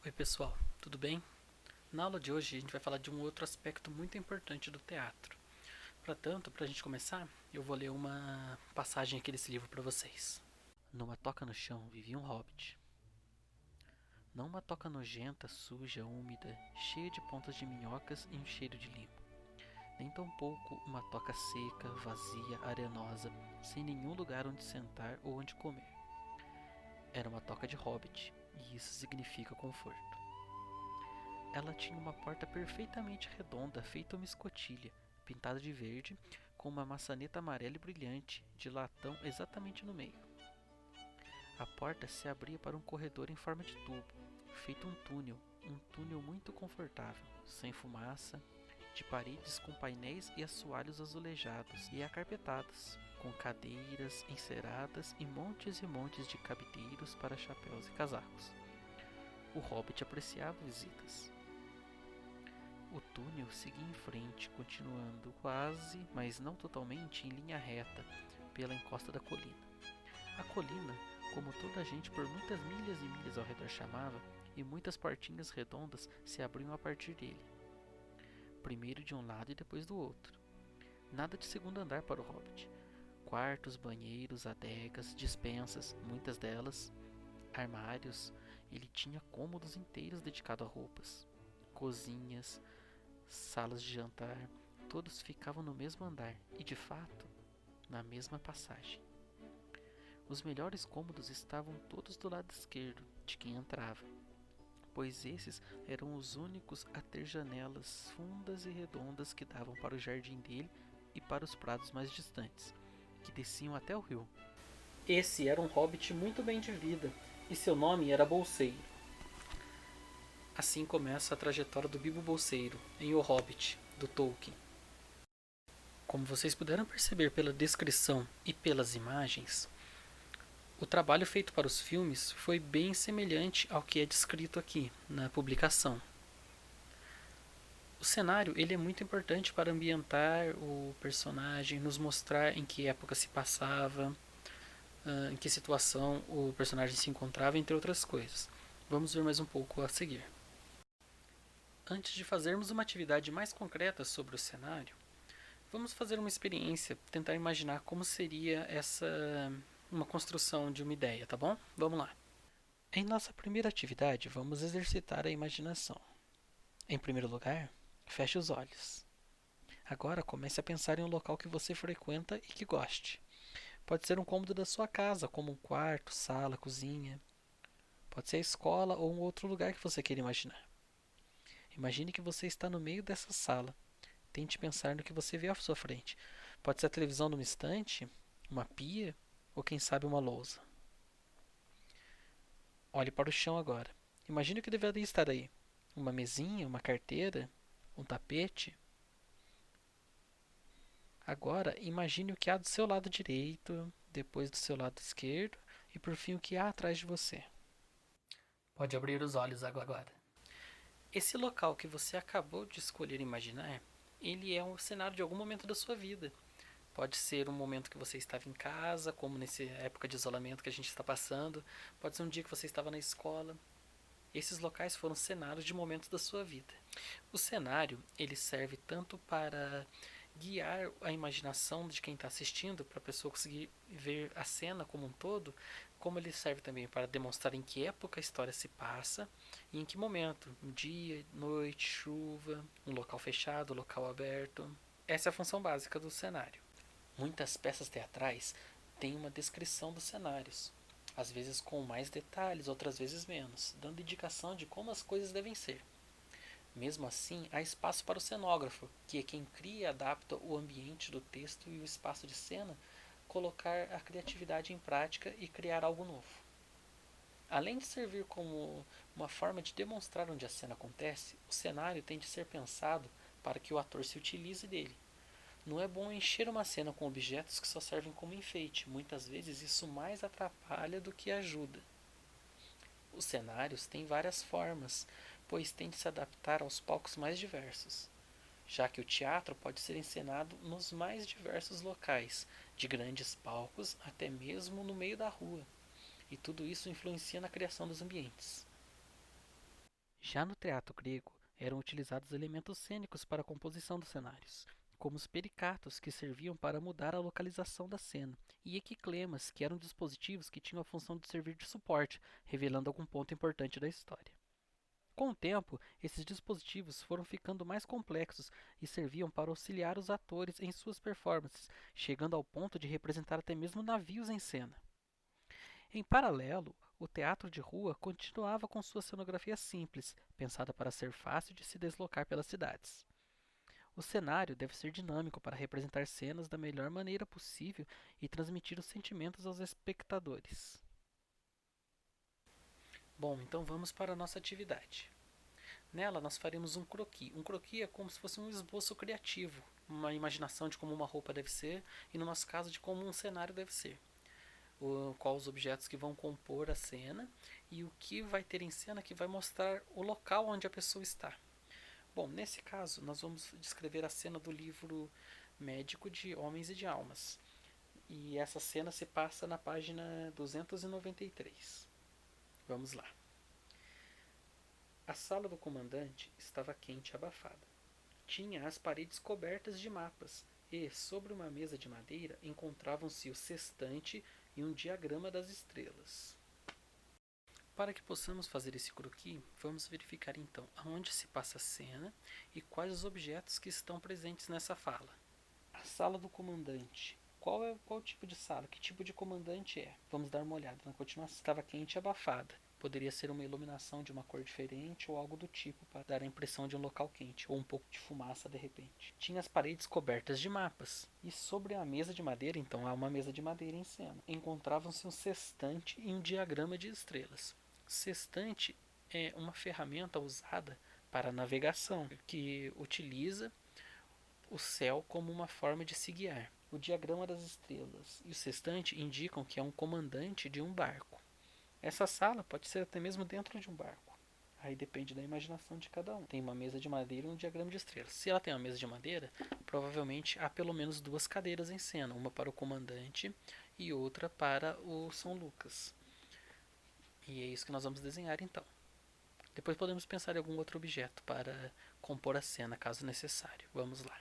Oi pessoal, tudo bem? Na aula de hoje a gente vai falar de um outro aspecto muito importante do teatro. Portanto, para a gente começar, eu vou ler uma passagem aqui desse livro para vocês. Numa toca no chão vivia um hobbit. Não uma toca nojenta, suja, úmida, cheia de pontas de minhocas e um cheiro de limo. Nem tampouco uma toca seca, vazia, arenosa, sem nenhum lugar onde sentar ou onde comer. Era uma toca de hobbit, e isso significa conforto. Ela tinha uma porta perfeitamente redonda, feita uma escotilha, pintada de verde, com uma maçaneta amarela e brilhante, de latão exatamente no meio. A porta se abria para um corredor em forma de tubo, feito um túnel muito confortável, sem fumaça, de paredes com painéis e assoalhos azulejados e acarpetados, com cadeiras enceradas e montes de cabideiros para chapéus e casacos. O hobbit apreciava visitas. O túnel seguia em frente, continuando quase, mas não totalmente, em linha reta, pela encosta da colina. A colina, como toda a gente por muitas milhas e milhas ao redor chamava, e muitas portinhas redondas se abriam a partir dele, primeiro de um lado e depois do outro. Nada de segundo andar para o hobbit. Quartos, banheiros, adegas, despensas, muitas delas, armários. Ele tinha cômodos inteiros dedicados a roupas, cozinhas, salas de jantar, todos ficavam no mesmo andar e, de fato, na mesma passagem. Os melhores cômodos estavam todos do lado esquerdo de quem entrava, pois esses eram os únicos a ter janelas fundas e redondas que davam para o jardim dele e para os prados mais distantes, que desciam até o rio. Esse era um hobbit muito bem de vida, e seu nome era Bolseiro. Assim começa a trajetória do Bilbo Bolseiro em O Hobbit, do Tolkien. Como vocês puderam perceber pela descrição e pelas imagens, o trabalho feito para os filmes foi bem semelhante ao que é descrito aqui na publicação. O cenário ele é muito importante para ambientar o personagem, nos mostrar em que época se passava, em que situação o personagem se encontrava, entre outras coisas. Vamos ver mais um pouco a seguir. Antes de fazermos uma atividade mais concreta sobre o cenário, vamos fazer uma experiência, tentar imaginar como seria uma construção de uma ideia, tá bom? Vamos lá. Em nossa primeira atividade, vamos exercitar a imaginação. Em primeiro lugar, feche os olhos. Agora comece a pensar em um local que você frequenta e que goste. Pode ser um cômodo da sua casa, como um quarto, sala, cozinha. Pode ser a escola ou um outro lugar que você queira imaginar. Imagine que você está no meio dessa sala. Tente pensar no que você vê à sua frente. Pode ser a televisão numa estante, uma pia ou quem sabe uma lousa. Olhe para o chão agora. Imagine o que deveria estar aí. Uma mesinha, uma carteira, um tapete. Agora imagine o que há do seu lado direito, depois do seu lado esquerdo e por fim o que há atrás de você. Pode abrir os olhos agora. Esse local que você acabou de escolher imaginar, ele é um cenário de algum momento da sua vida. Pode ser um momento que você estava em casa, como nessa época de isolamento que a gente está passando. Pode ser um dia que você estava na escola. Esses locais foram cenários de momentos da sua vida. O cenário ele serve tanto para guiar a imaginação de quem está assistindo, para a pessoa conseguir ver a cena como um todo, como ele serve também para demonstrar em que época a história se passa e em que momento, um dia, noite, chuva, um local fechado, um local aberto. Essa é a função básica do cenário. Muitas peças teatrais têm uma descrição dos cenários, às vezes com mais detalhes, outras vezes menos, dando indicação de como as coisas devem ser. Mesmo assim, há espaço para o cenógrafo, que é quem cria e adapta o ambiente do texto e o espaço de cena, colocar a criatividade em prática e criar algo novo. Além de servir como uma forma de demonstrar onde a cena acontece, o cenário tem de ser pensado para que o ator se utilize dele. Não é bom encher uma cena com objetos que só servem como enfeite. Muitas vezes isso mais atrapalha do que ajuda. Os cenários têm várias formas, pois têm de se adaptar aos palcos mais diversos, já que o teatro pode ser encenado nos mais diversos locais, de grandes palcos até mesmo no meio da rua, e tudo isso influencia na criação dos ambientes. Já no teatro grego, eram utilizados elementos cênicos para a composição dos cenários, como os pericatos, que serviam para mudar a localização da cena, e equiclemas, que eram dispositivos que tinham a função de servir de suporte, revelando algum ponto importante da história. Com o tempo, esses dispositivos foram ficando mais complexos e serviam para auxiliar os atores em suas performances, chegando ao ponto de representar até mesmo navios em cena. Em paralelo, o teatro de rua continuava com sua cenografia simples, pensada para ser fácil de se deslocar pelas cidades. O cenário deve ser dinâmico para representar cenas da melhor maneira possível e transmitir os sentimentos aos espectadores. Bom, então vamos para a nossa atividade. Nela nós faremos um croquis. Um croquis é como se fosse um esboço criativo, uma imaginação de como uma roupa deve ser e no nosso caso de como um cenário deve ser. Quais os objetos que vão compor a cena e o que vai ter em cena que vai mostrar o local onde a pessoa está. Bom, nesse caso nós vamos descrever a cena do livro Médico de Homens e de Almas. E essa cena se passa na página 293. Vamos lá. A sala do comandante estava quente e abafada. Tinha as paredes cobertas de mapas e, sobre uma mesa de madeira, encontravam-se o sextante e um diagrama das estrelas. Para que possamos fazer esse croquis, vamos verificar então aonde se passa a cena e quais os objetos que estão presentes nessa fala. A sala do comandante. Qual tipo de sala? Que tipo de comandante é? Vamos dar uma olhada na continuação. Estava quente e abafada. Poderia ser uma iluminação de uma cor diferente ou algo do tipo para dar a impressão de um local quente, ou um pouco de fumaça de repente. Tinha as paredes cobertas de mapas, e sobre a mesa de madeira, então há uma mesa de madeira em cena, encontravam-se um sextante e um diagrama de estrelas. Sextante é uma ferramenta usada para navegação, que utiliza o céu como uma forma de se guiar. O diagrama das estrelas e o sextante indicam que é um comandante de um barco. Essa sala pode ser até mesmo dentro de um barco. Aí depende da imaginação de cada um. Tem uma mesa de madeira e um diagrama de estrelas. Se ela tem uma mesa de madeira, provavelmente há pelo menos duas cadeiras em cena. Uma para o comandante e outra para o São Lucas. E é isso que nós vamos desenhar então. Depois podemos pensar em algum outro objeto para compor a cena, caso necessário. Vamos lá.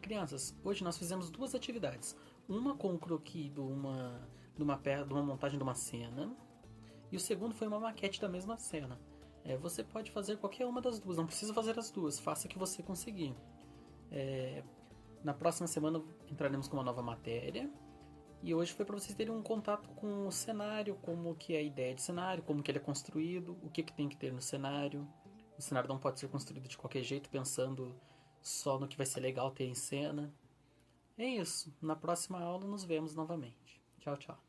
Crianças, hoje nós fizemos duas atividades. Uma com o croquis de uma montagem de uma cena, e o segundo foi uma maquete da mesma cena. Você pode fazer qualquer uma das duas, não precisa fazer as duas, faça que você conseguir. Na próxima semana entraremos com uma nova matéria. E hoje foi para vocês terem um contato com o cenário, como que é a ideia de cenário, como que ele é construído, o que tem que ter no cenário. O cenário não pode ser construído de qualquer jeito, pensando só no que vai ser legal ter em cena. É isso. Na próxima aula nos vemos novamente. Tchau, tchau.